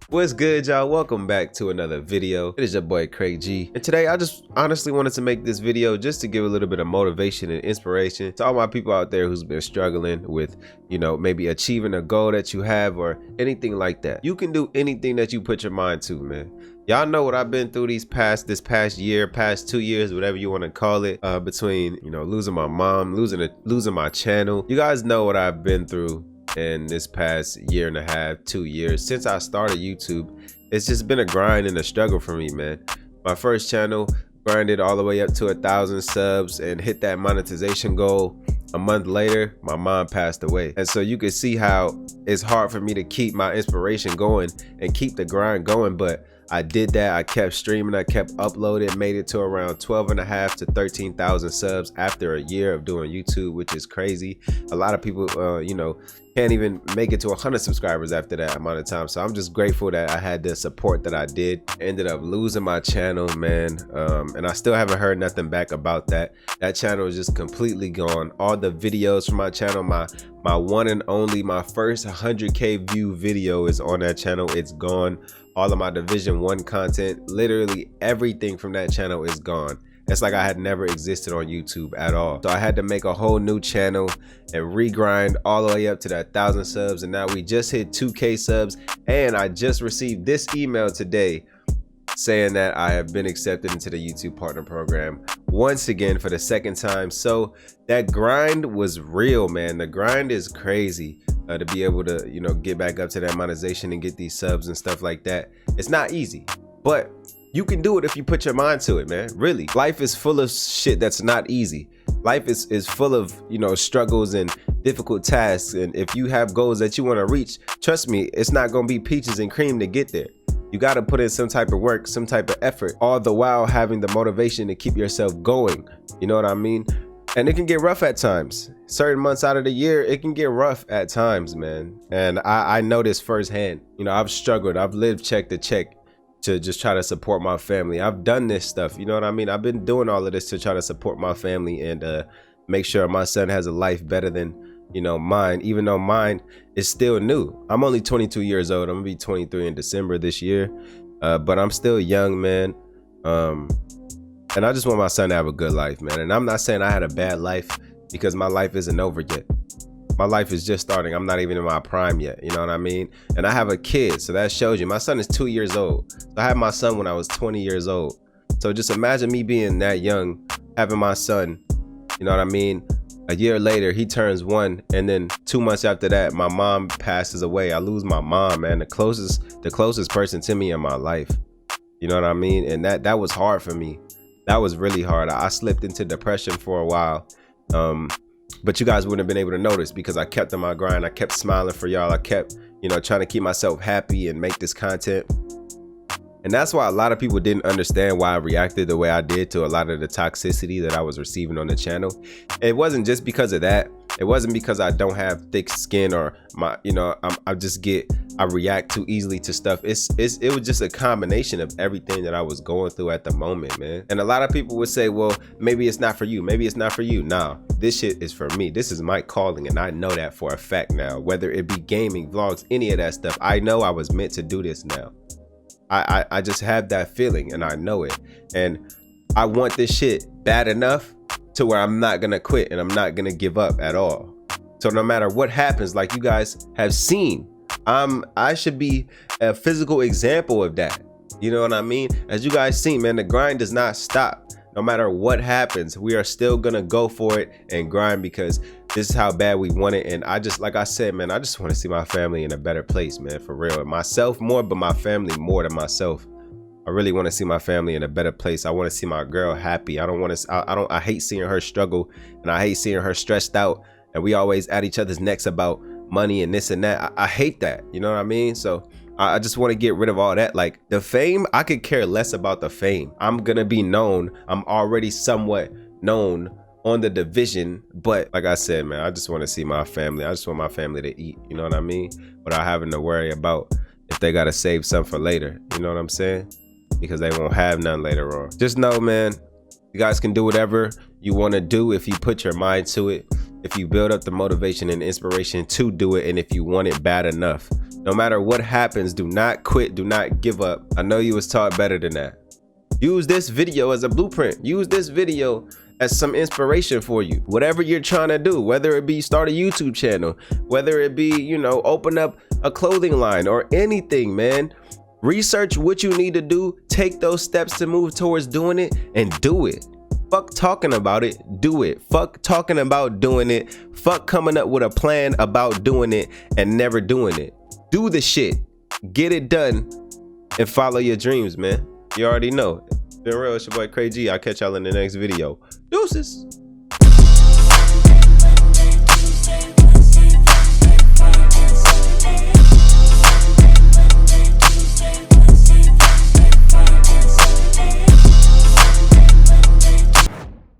What's good, y'all? Welcome back to another video. It is your boy CrayG, and today I just honestly wanted to make this video just to give a little bit of motivation and inspiration to all my people out there who's been struggling with, maybe achieving a goal that you have or anything like that. You can do anything that you put your mind to, man. Y'all know what I've been through this past year, past 2 years, whatever you want to call it, between losing my mom, losing my channel. You guys know what I've been through in this past year and a half, 2 years since I started YouTube. It's just been a grind and a struggle for me, man. My first channel grinded all the way up to 1,000 subs and hit that monetization goal. A month later, my mom passed away, and so you can see how it's hard for me to keep my inspiration going and keep the grind going. But I did that. I kept streaming, I kept uploading, made it to around 12.5 to 13,000 subs after a year of doing YouTube, which is crazy. A lot of people can't even make it to 100 subscribers after that amount of time. So I'm just grateful that I had the support that I did. Ended up losing my channel, man, and I still haven't heard nothing back about that. That channel is just completely gone. All the videos from my channel, my one and only, my first 100K view video is on that channel. It's gone. All of my Division 1 content, literally everything from that channel is gone. It's like I had never existed on YouTube at all. So I had to make a whole new channel and regrind all the way up to that 1,000 subs. And now we just hit 2K subs. And I just received this email today saying that I have been accepted into the YouTube Partner Program once again for the second time. So that grind was real, man. The grind is crazy. To be able to, get back up to that monetization and get these subs and stuff like that. It's not easy, but you can do it if you put your mind to it, man. Really, life is full of shit that's not easy. Life is full of, struggles and difficult tasks. And if you have goals that you want to reach, trust me, it's not going to be peaches and cream to get there. You got to put in some type of work, some type of effort, all the while having the motivation to keep yourself going. You know what I mean? And it can get rough at times. Certain months out of the year, it can get rough at times, man. And I know this firsthand. I've struggled. I've lived check to check to just try to support my family. I've done this stuff. You know what I mean? I've been doing all of this to try to support my family and make sure my son has a life better than, mine, even though mine is still new. I'm only 22 years old. I'm gonna be 23 in December this year. But I'm still young, man. And I just want my son to have a good life, man. And I'm not saying I had a bad life, because my life isn't over yet. My life is just starting. I'm not even in my prime yet. You know what I mean? And I have a kid, so that shows you. My son is 2 years old. So I had my son when I was 20 years old. So just imagine me being that young, having my son, you know what I mean? A year later, he turns 1, and then 2 months after that, my mom passes away. I lose my mom, man, the closest person to me in my life. You know what I mean? And that was hard for me. That was really hard. I slipped into depression for a while. But you guys wouldn't have been able to notice because I kept on my grind. I kept smiling for y'all. I kept, trying to keep myself happy and make this content. And that's why a lot of people didn't understand why I reacted the way I did to a lot of the toxicity that I was receiving on the channel. It wasn't just because of that. It wasn't because I don't have thick skin or I react too easily to stuff. It was just a combination of everything that I was going through at the moment, man. And a lot of people would say, well, maybe it's not for you. Maybe it's not for you. Nah, this shit is for me. This is my calling. And I know that for a fact now, whether it be gaming, vlogs, any of that stuff. I know I was meant to do this now. I just have that feeling and I know it. And I want this shit bad enough to where I'm not gonna quit and I'm not gonna give up at all. So no matter what happens, like you guys have seen, I should be a physical example of that. You know what I mean? As you guys seen, man, the grind does not stop. No matter what happens, we are still gonna go for it and grind because this is how bad we want it. And like I said, man, I just want to see my family in a better place, man, for real. Myself more, but my family more than myself. I really want to see my family in a better place. I want to see my girl happy. I hate seeing her struggle, and I hate seeing her stressed out. And we always at each other's necks about money and this and that. I hate that. You know what I mean? So I just want to get rid of all that. Like the fame, I could care less about the fame. I'm going to be known. I'm already somewhat known on the division. But like I said, man, I just want to see my family. I just want my family to eat. You know what I mean? Without having to worry about if they got to save some for later. You know what I'm saying? Because they won't have none later on. Just know, man, you guys can do whatever you want to do if you put your mind to it. if you build up the motivation and inspiration to do it, and if you want it bad enough. No matter what happens, do not quit, do not give up. I know you was taught better than that. Use this video as a blueprint. Use this video as some inspiration for you. Whatever you're trying to do, whether it be start a YouTube channel, whether it be, you know, open up a clothing line or anything, man. Research what you need to do, take those steps to move towards doing it, and do it. Fuck talking about it, do it. Fuck talking about doing it. Fuck coming up with a plan about doing it and never doing it. Do the shit, get it done, and follow your dreams, man. You already know. Been real, it's your boy CrayG. I'll catch y'all in the next video. Deuces.